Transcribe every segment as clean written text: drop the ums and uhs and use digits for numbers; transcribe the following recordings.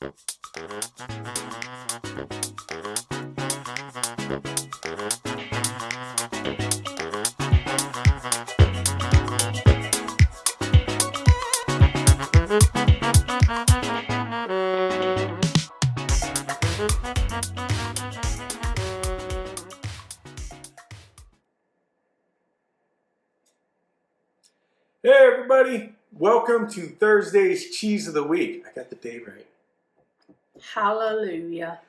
Hey everybody, welcome to Thursday's Cheese of the Week. I got the day right. Hallelujah.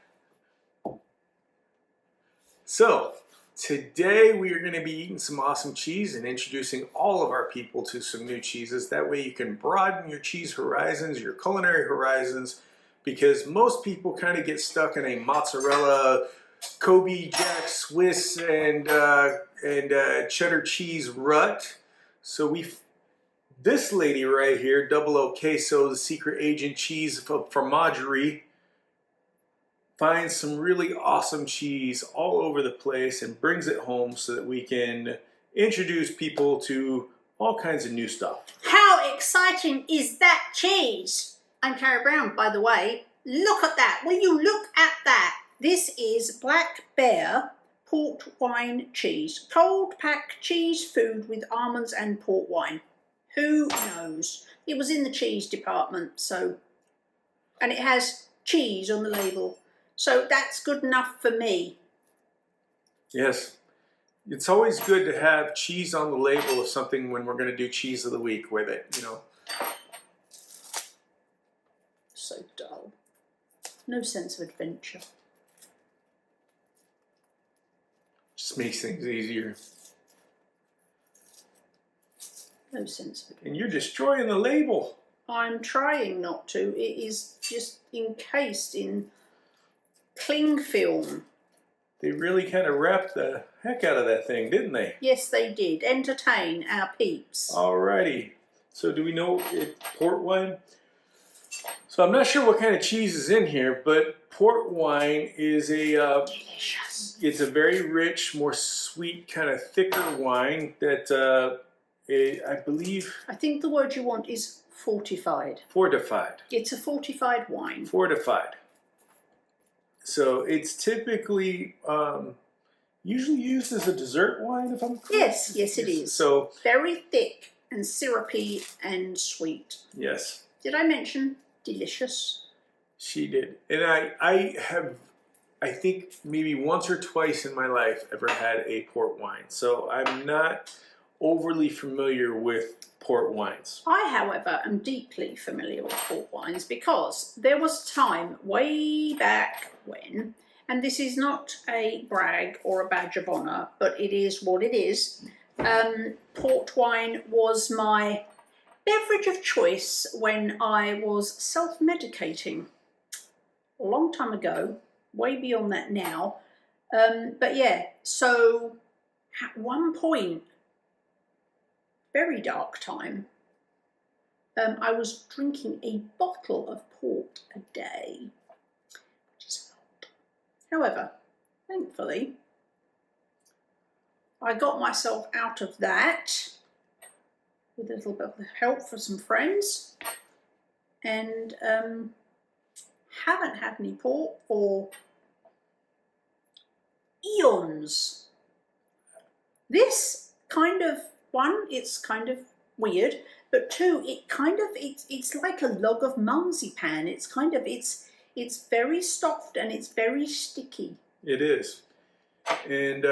So, today we are going to be eating some awesome cheese and introducing all of our people to some new cheeses. That way you can broaden your cheese horizons, your culinary horizons, because most people kind of get stuck in a mozzarella, Kobe, Jack, Swiss, and cheddar cheese rut. So this lady right here, Double O Queso, the secret agent cheese fromagerie, finds some really awesome cheese all over the place and brings it home so that we can introduce people to all kinds of new stuff. How exciting is that cheese? I'm Carrie Brown, by the way. Look at that. Will you look at that? This is Black Bear port wine cheese. Cold pack cheese food with almonds and port wine. Who knows? It was in the cheese department, and it has cheese on the label. So that's good enough for me. Yes. It's always good to have cheese on the label of something when we're going to do cheese of the week with it, you know. So dull. No sense of adventure. Just makes things easier. No sense of adventure. And you're destroying the label. I'm trying not to. It is just encased in cling film. They really kind of wrapped the heck out of that thing, didn't they? Yes, they did. Entertain our peeps. Alrighty. So do we know it's port wine? So I'm not sure what kind of cheese is in here, but port wine is a delicious. It's a very rich, more sweet, kind of thicker wine that I believe. I think the word you want is fortified. Fortified. It's a fortified wine. Fortified. So it's typically usually used as a dessert wine, if I'm correct. Yes, yes, it is. So very thick and syrupy and sweet. Yes. Did I mention delicious? She did. And I think maybe once or twice in my life ever had a port wine. So I'm not overly familiar with port wines. I, however, am deeply familiar with port wines because there was a time way back when, and this is not a brag or a badge of honour, but it is what it is. Port wine was my beverage of choice when I was self-medicating a long time ago, way beyond that now. But yeah, so at one point, very dark time, I was drinking a bottle of port a day, which is a lot. However, thankfully, I got myself out of that with a little bit of help from some friends, and haven't had any port for eons. This kind of one, it's kind of weird, but two, it's like a log of marzipan. It's very soft and it's very sticky. It is. And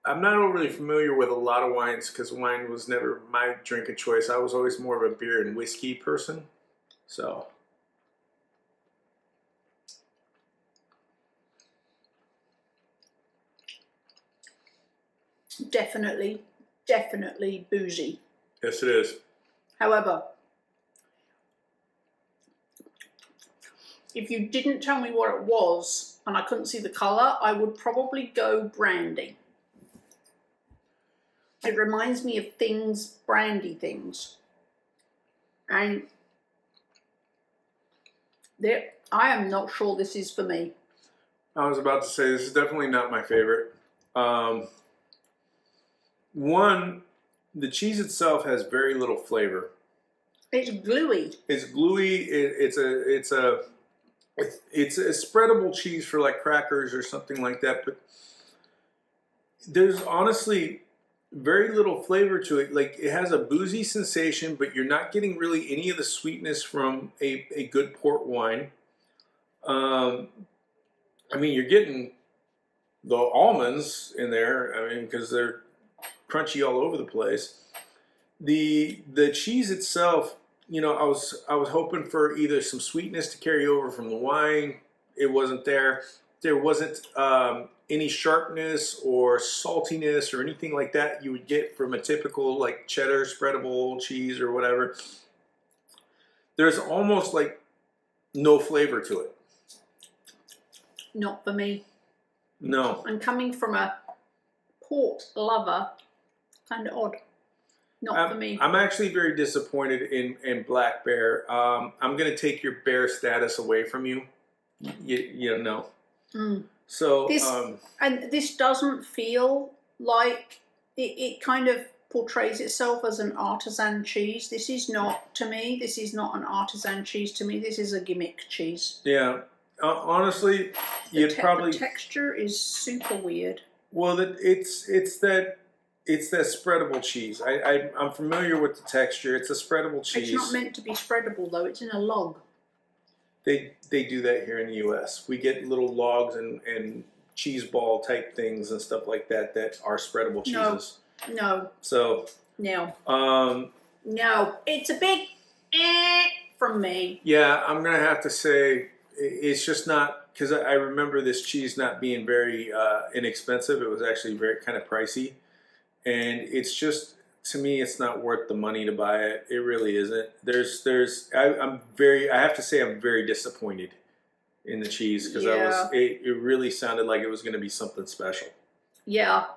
I'm not overly familiar with a lot of wines because wine was never my drink of choice. I was always more of a beer and whiskey person. So definitely boozy. yes, it is. However, if you didn't tell me what it was and I couldn't see the colour, I would probably go brandy. It reminds me of things, brandy things. And I am not sure this is for me. I was about to say, this is definitely not my favorite. One, the cheese itself has very little flavor. It's gluey. It's gluey. It's a spreadable cheese for like crackers or something like that. But there's honestly very little flavor to it. Like it has a boozy sensation, but you're not getting really any of the sweetness from a good port wine. I mean, you're getting the almonds in there. I mean, because they're crunchy all over the place. The cheese itself, you know, I was hoping for either some sweetness to carry over from the wine. It wasn't there. There wasn't any sharpness or saltiness or anything like that you would get from a typical like cheddar spreadable cheese or whatever. There's almost like no flavor to it. Not for me. No. And coming from a port lover, kind of odd. Not for me. I'm actually very disappointed in Black Bear. I'm going to take your bear status away from you. You know. So this doesn't feel like it kind of portrays itself as an artisan cheese. This is not, to me, this is not an artisan cheese to me. This is a gimmick cheese. Yeah. Honestly, you'd probably... The texture is super weird. Well, it's that spreadable cheese. I'm familiar with the texture. It's a spreadable cheese. It's not meant to be spreadable though. It's in a log. They do that here in the U.S. We get little logs and cheese ball type things and stuff like that are spreadable cheeses. No. So no. No. It's a big from me. Yeah, I'm gonna have to say it's just not, because I remember this cheese not being very inexpensive. It was actually very kind of pricey, and it's just, to me, it's not worth the money to buy it. It really isn't. I have to say I'm very disappointed in the cheese, because it really sounded like it was going to be something special. Yeah.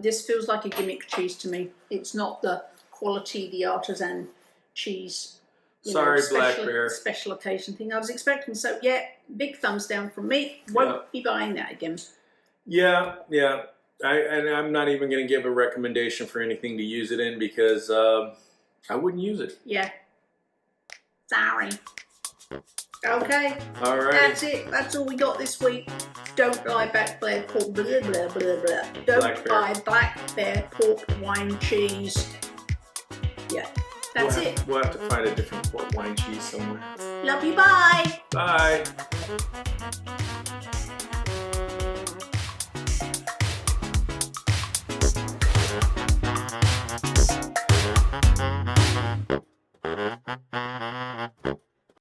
This feels like a gimmick cheese to me. It's not the quality, the artisan cheese. Sorry, Black Bear. Special occasion thing I was expecting. So yeah, big thumbs down from me. Won't be buying that again. Yeah. I'm not even going to give a recommendation for anything to use it in, because I wouldn't use it. Yeah. Sorry. Okay. All right. That's it. That's all we got this week. Don't buy Black Bear pork blah blah blah blah. Don't buy Black Bear pork wine cheese. Yeah. That's it. We'll have to find a different port wine cheese somewhere. Love you. Bye. Bye.